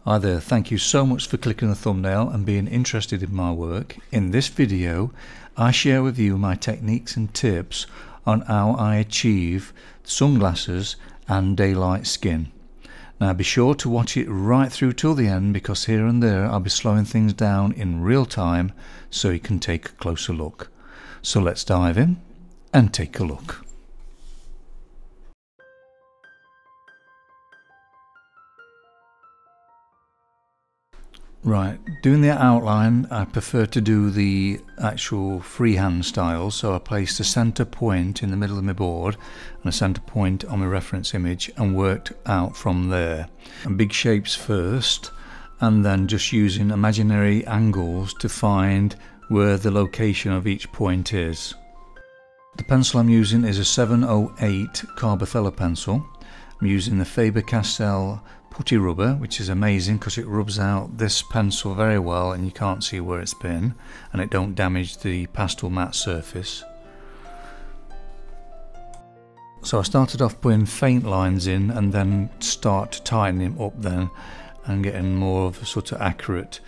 Hi there, thank you so much for clicking the thumbnail and being interested in my work. In this video I share with you my techniques and tips on how I achieve sunglasses and daylight skin. Now be sure to watch it right through till the end, because here and there I'll be slowing things down in real time so you can take a closer look. So let's dive in and take a look. Right, doing the outline, I prefer to do the actual freehand style, so I place the centre point in the middle of my board and a centre point on my reference image and worked out from there. And big shapes first, and then just using imaginary angles to find where the location of each point is. The pencil I'm using is a 708 Carbothello pencil. I'm using the Faber-Castell putty rubber, which is amazing because it rubs out this pencil very well and you can't see where it's been, and it don't damage the pastel matte surface. So I started off putting faint lines in and then start tightening them up then and getting more of a sort of accurate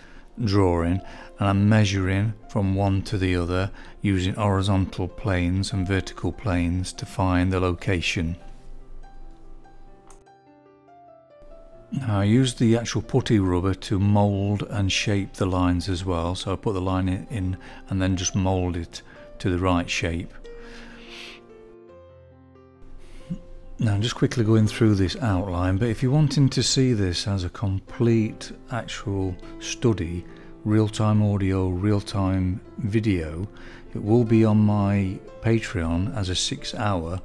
drawing, and I'm measuring from one to the other using horizontal planes and vertical planes to find the location. Now I use the actual putty rubber to mould and shape the lines as well, so I put the line in and then just mould it to the right shape. Now I'm just quickly going through this outline, but if you're wanting to see this as a complete actual study, real-time audio, real-time video, it will be on my Patreon as a 6-hour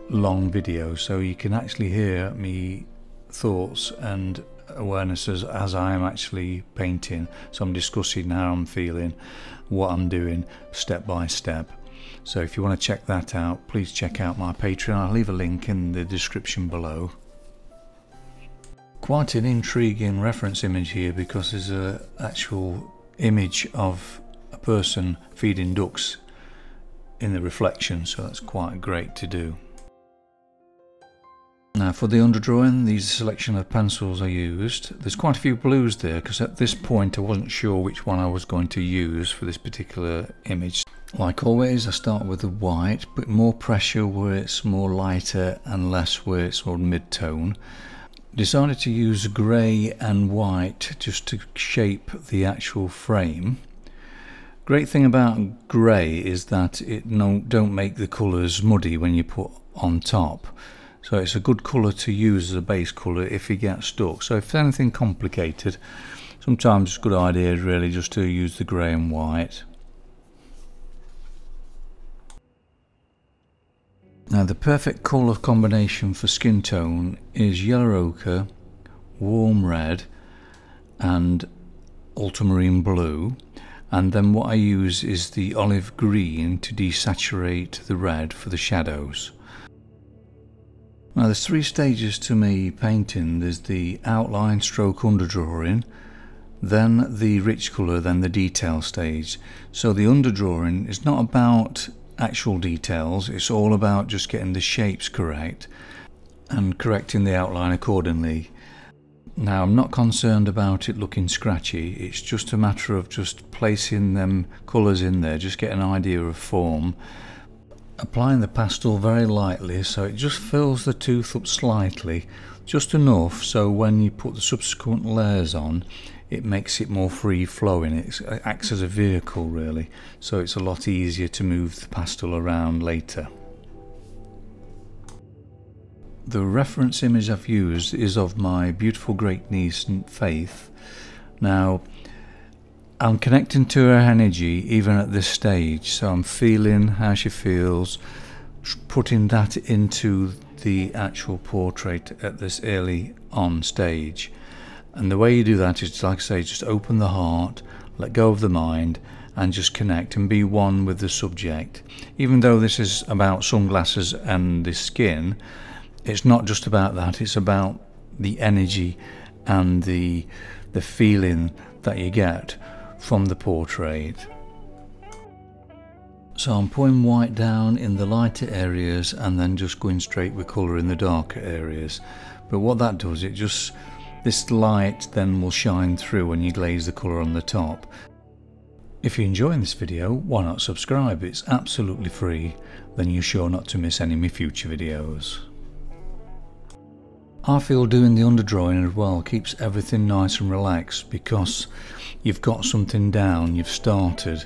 long video, so you can actually hear me thoughts and awarenesses as I am actually painting. So I'm discussing how I'm feeling, what I'm doing step by step. So if you want to check that out, please check out my Patreon. I'll leave a link in the description below. Quite an intriguing reference image here, because there's an actual image of a person feeding ducks in the reflection, so that's quite great to do. Now for the underdrawing, these selection of pencils I used. There's quite a few blues there because at this point I wasn't sure which one I was going to use for this particular image. Like always, I start with the white, but more pressure where it's more lighter and less where it's more mid-tone. Decided to use grey and white just to shape the actual frame. Great thing about grey is that it don't make the colours muddy when you put on top. So it's a good colour to use as a base colour if you get stuck. So if it's anything complicated, sometimes it's a good idea really just to use the grey and white. Now the perfect colour combination for skin tone is yellow ochre, warm red and ultramarine blue, and then what I use is the olive green to desaturate the red for the shadows. Now there's 3 stages to me painting. There's the outline stroke underdrawing, then the rich colour, then the detail stage. So the underdrawing is not about actual details, it's all about just getting the shapes correct and correcting the outline accordingly. Now I'm not concerned about it looking scratchy, it's just a matter of just placing them colours in there, just get an idea of form. Applying the pastel very lightly so it just fills the tooth up slightly, just enough so when you put the subsequent layers on it makes it more free flowing. It acts as a vehicle really, so it's a lot easier to move the pastel around later. The reference image I've used is of my beautiful great niece Faith. Now I'm connecting to her energy even at this stage, so I'm feeling how she feels, putting that into the actual portrait at this early on stage. And the way you do that is, like I say, just open the heart, let go of the mind and just connect and be one with the subject. Even though this is about sunglasses and the skin, it's not just about that, it's about the energy and the feeling that you get from the portrait. So I'm putting white down in the lighter areas and then just going straight with colour in the darker areas. But what that does, it just this light then will shine through when you glaze the colour on the top. If you're enjoying this video, why not subscribe? It's absolutely free, then you're sure not to miss any of my future videos. I feel doing the underdrawing as well keeps everything nice and relaxed, because you've got something down, you've started,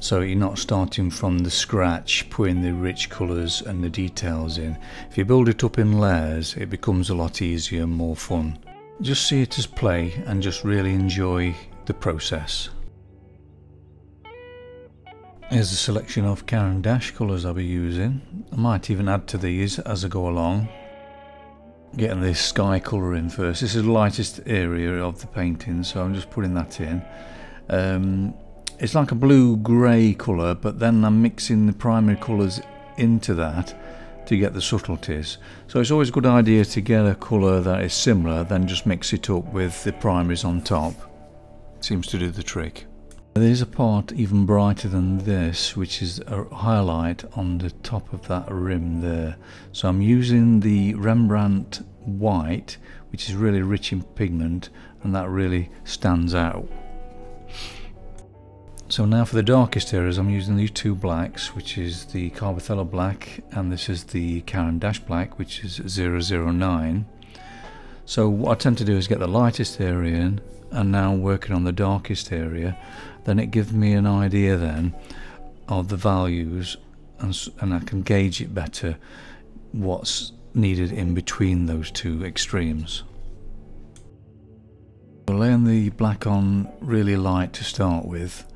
so you're not starting from the scratch, putting the rich colours and the details in. If you build it up in layers, it becomes a lot easier and more fun. Just see it as play and just really enjoy the process. Here's a selection of Caran colours I'll be using. I might even add to these as I go along. Getting this sky colour in first. This is the lightest area of the painting, so I'm just putting that in. It's like a blue-grey colour, but then I'm mixing the primary colours into that to get the subtleties. So it's always a good idea to get a colour that is similar, then just mix it up with the primaries on top. Seems to do the trick. There's a part even brighter than this, which is a highlight on the top of that rim there. So I'm using the Rembrandt white, which is really rich in pigment, and that really stands out. So now for the darkest areas, I'm using these two blacks, which is the Carbothello black, and this is the Caran black, which is 009. So what I tend to do is get the lightest area in, and now working on the darkest area. Then it gives me an idea then of the values, and I can gauge it better what's needed in between those two extremes. So laying the black on really light to start with,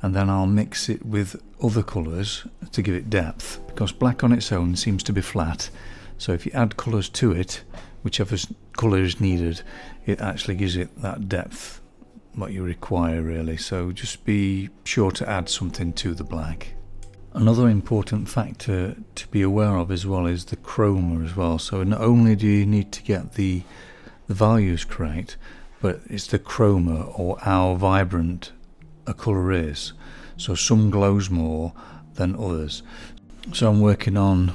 and then I'll mix it with other colours to give it depth, because black on its own seems to be flat. So if you add colours to it, whichever colour is needed, it actually gives it that depth what you require really. So just be sure to add something to the black. Another important factor to be aware of as well is the chroma as well. So not only do you need to get the values correct, but it's the chroma, or how vibrant a colour is. So some glows more than others. So I'm working on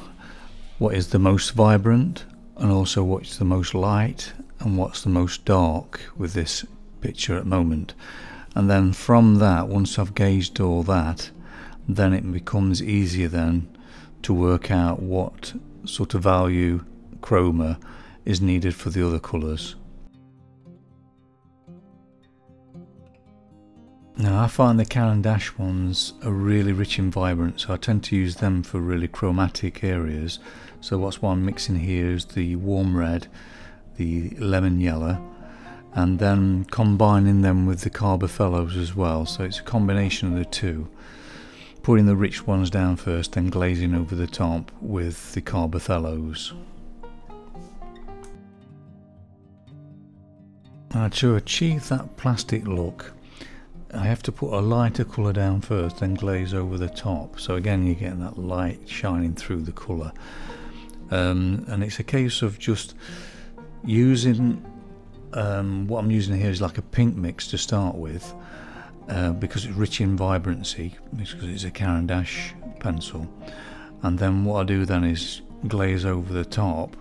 what is the most vibrant, and also what's the most light and what's the most dark with this picture at the moment. And then from that, once I've gauged all that, then it becomes easier then to work out what sort of value chroma is needed for the other colours. Now I find the Caran ones are really rich and vibrant, so I tend to use them for really chromatic areas. So what's I'm mixing here is the warm red, the lemon yellow, and then combining them with the Carbothellos as well. So it's a combination of the two. Putting the rich ones down first, then glazing over the top with the Carbothellos. Now to achieve that plastic look, I have to put a lighter colour down first, then glaze over the top. So again, you're getting that light shining through the colour. And it's a case of just using what I'm using here is like a pink mix to start with, because it's rich in vibrancy, because it's a Caran pencil. And then what I do then is glaze over the top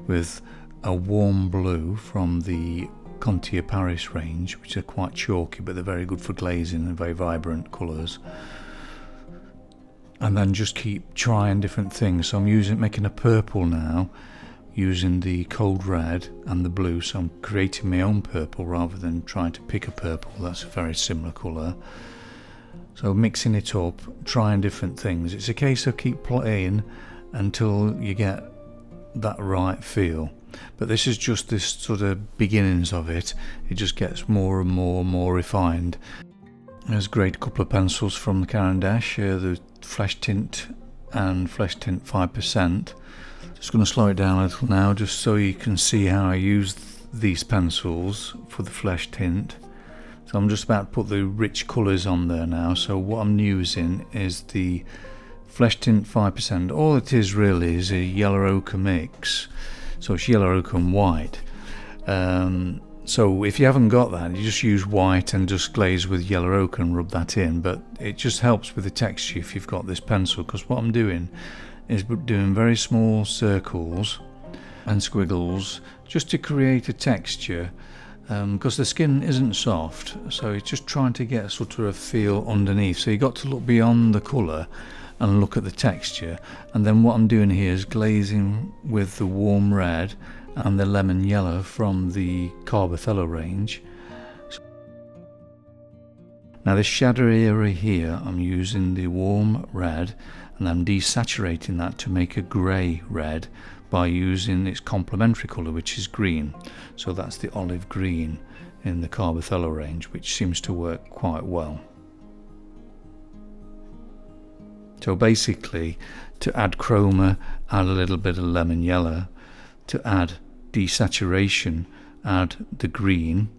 with a warm blue from the Contia Paris range, which are quite chalky, but they're very good for glazing and very vibrant colours. And then just keep trying different things. So I'm making a purple now, using the cold red and the blue. So I'm creating my own purple rather than trying to pick a purple that's a very similar colour. So mixing it up, trying different things. It's a case of keep playing until you get that right feel. But this is just this sort of beginnings of it. It just gets more and more refined. There's a great couple of pencils from the Caran the Flesh Tint and Flesh Tint 5%. Just going to slow it down a little now, just so you can see how I use these pencils for the Flesh Tint. So I'm just about to put the rich colours on there now. So what I'm using is the Flesh Tint 5%. All it is really is a yellow ochre mix. So it's yellow ochre and white. So if you haven't got that, you just use white and just glaze with yellow ochre and rub that in. But it just helps with the texture if you've got this pencil, because what I'm doing is doing very small circles and squiggles just to create a texture because the skin isn't soft, so it's just trying to get sort of a feel underneath. So you got to look beyond the colour and look at the texture. And then what I'm doing here is glazing with the warm red and the lemon yellow from the Carbothello range. Now this shadow area here, I'm using the warm red and I'm desaturating that to make a grey red by using its complementary colour, which is green. So that's the olive green in the Carbothello range, which seems to work quite well. So basically, to add chroma, add a little bit of lemon yellow. To add desaturation, add the green.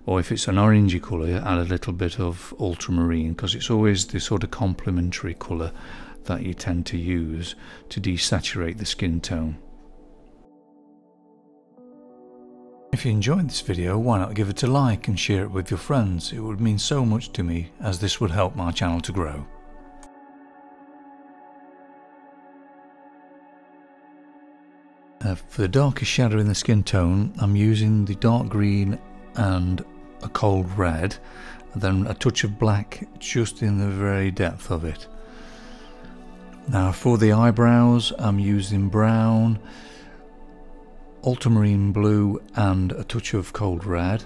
Or if it's an orangey colour, add a little bit of ultramarine, because it's always the sort of complementary colour that you tend to use to desaturate the skin tone. If you enjoyed this video, why not give it a like and share it with your friends? It would mean so much to me, as this would help my channel to grow. For the darker shadow in the skin tone, I'm using the dark green and a cold red, and then a touch of black just in the very depth of it. Now for the eyebrows, I'm using brown, ultramarine blue and a touch of cold red.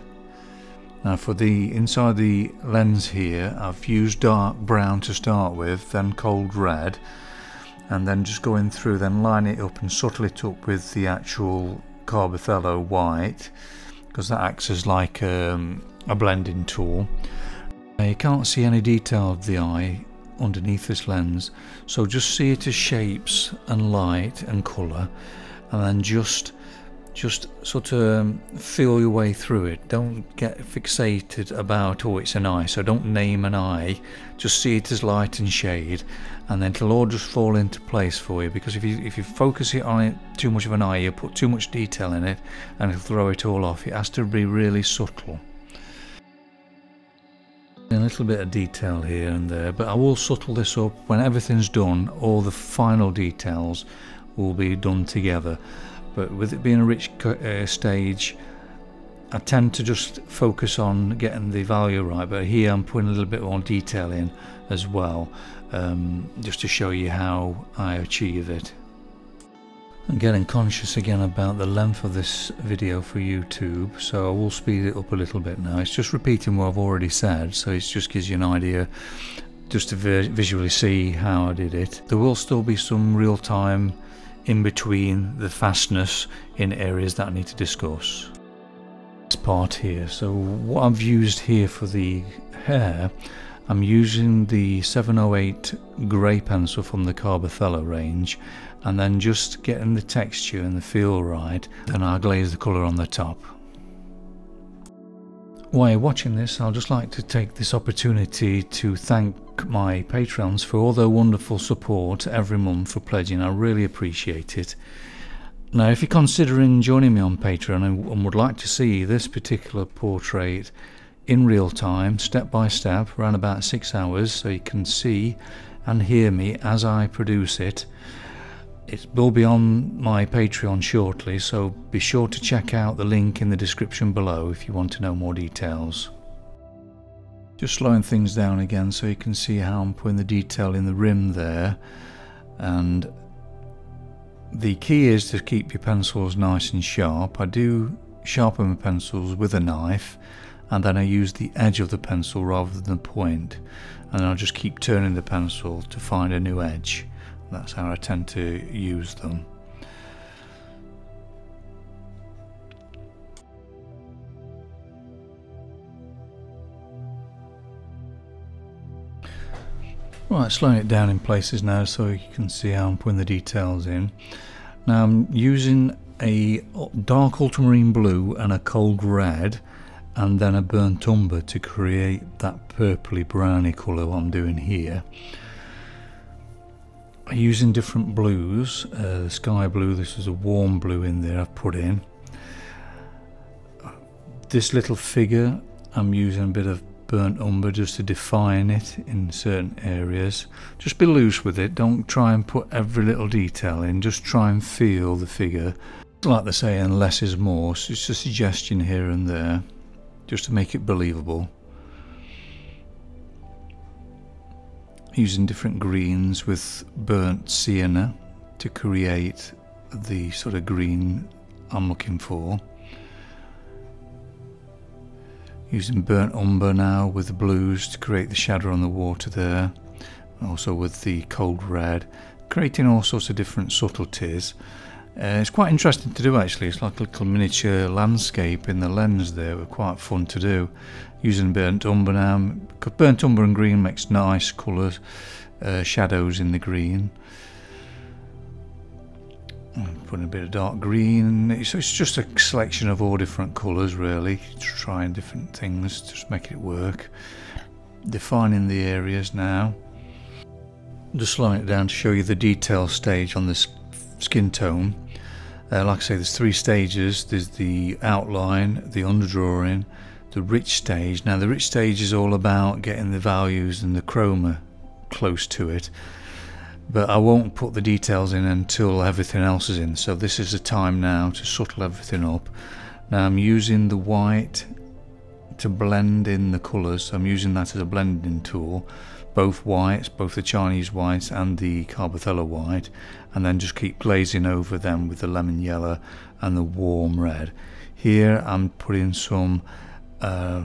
Now for the inside the lens here, I've used dark brown to start with, then cold red, and then just going through, then line it up and subtle it up with the actual Carbothello white, because that acts as like a blending tool. Now you can't see any detail of the eye underneath this lens, so just see it as shapes and light and colour, and then just sort of feel your way through it. Don't get fixated about, oh, it's an eye, so don't name an eye, just see it as light and shade, and then it'll all just fall into place for you. Because if you focus it on it too much of an eye, you put too much detail in it and it'll throw it all off. It has to be really subtle. A little bit of detail here and there, but I will subtle this up. When everything's done, all the final details will be done together. But with it being a rich stage, I tend to just focus on getting the value right, but here I'm putting a little bit more detail in as well, just to show you how I achieve it. I'm getting conscious again about the length of this video for YouTube, so I will speed it up a little bit now. It's just repeating what I've already said, so it just gives you an idea just to visually see how I did it. There will still be some real time in between the fastness in areas that I need to discuss. This part here, so what I've used here for the hair, I'm using the 708 grey pencil from the Carbothello range, and then just getting the texture and the feel right, then I'll glaze the colour on the top. While you're watching this, I'd just like to take this opportunity to thank my Patreons for all their wonderful support every month for pledging. I really appreciate it. Now, if you're considering joining me on Patreon and would like to see this particular portrait in real time, step by step, around about 6 hours, so you can see and hear me as I produce it, it will be on my Patreon shortly, so be sure to check out the link in the description below if you want to know more details. Just slowing things down again so you can see how I'm putting the detail in the rim there, and the key is to keep your pencils nice and sharp. I do sharpen my pencils with a knife, and then I use the edge of the pencil rather than the point, and I'll just keep turning the pencil to find a new edge. That's how I tend to use them. Right, slowing it down in places now so you can see how I'm putting the details in. Now I'm using a dark ultramarine blue and a cold red, and then a burnt umber to create that purpley browny colour what I'm doing here. Using different blues, sky blue, this is a warm blue in there I've put in. This little figure, I'm using a bit of burnt umber just to define it in certain areas. Just be loose with it, don't try and put every little detail in, just try and feel the figure. Like they say, and less is more, so it's a suggestion here and there. just to make it believable. Using different greens with burnt sienna to create the sort of green I'm looking for. Using burnt umber now with the blues to create the shadow on the water there. Also with the cold red, creating all sorts of different subtleties. It's quite interesting to do actually. It's like a little miniature landscape in the lens there. Quite fun to do. Using burnt umber now, because burnt umber and green makes nice colours, shadows in the green. Putting a bit of dark green. So it's just a selection of all different colours really, trying different things, just making it work. Defining the areas now. Just slowing it down to show you the detail stage on this skin tone. Like I say, there's 3 stages. There's the outline, the underdrawing, the rich stage. Now the rich stage is all about getting the values and the chroma close to it, but I won't put the details in until everything else is in. So this is the time now to subtle everything up. Now I'm using the white to blend in the colours. I'm using that as a blending tool, both whites, both the Chinese whites and the Carbothello white, and then just keep glazing over them with the lemon yellow and the warm red. Here I'm putting some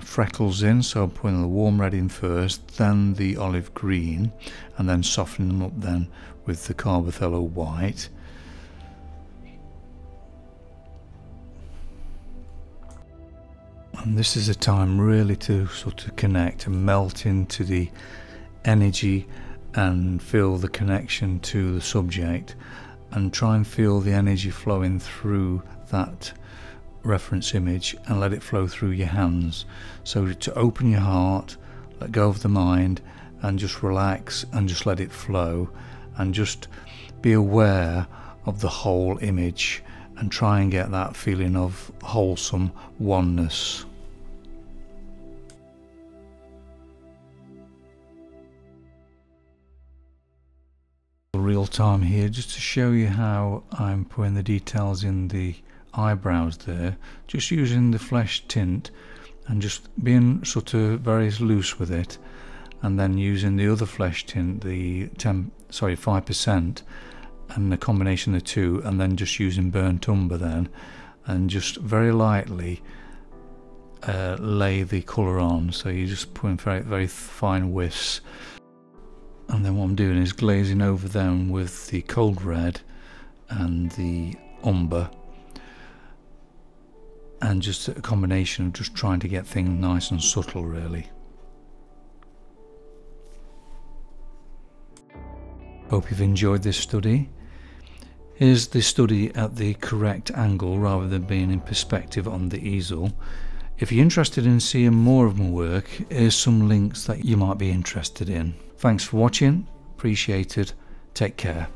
freckles in, so I'm putting the warm red in first, then the olive green, and then softening them up then with the Carbothello white. And this is a time really to sort of connect and melt into the energy and feel the connection to the subject, and try and feel the energy flowing through that reference image and let it flow through your hands. So to open your heart, let go of the mind, and just relax and just let it flow, and just be aware of the whole image and try and get that feeling of wholesome oneness. Real time here just to show you how I'm putting the details in the eyebrows there, just using the flesh tint and just being sort of very loose with it, and then using the other flesh tint, the 5%, and the combination of the two, and then just using burnt umber then, and just very lightly lay the colour on. So you're just putting very, very fine whiffs, and then what I'm doing is glazing over them with the cold red and the umber, and just a combination of just trying to get things nice and subtle really. Hope you've enjoyed this study. Here's the study at the correct angle rather than being in perspective on the easel. If you're interested in seeing more of my work, here's some links that you might be interested in. Thanks for watching, appreciate it, take care.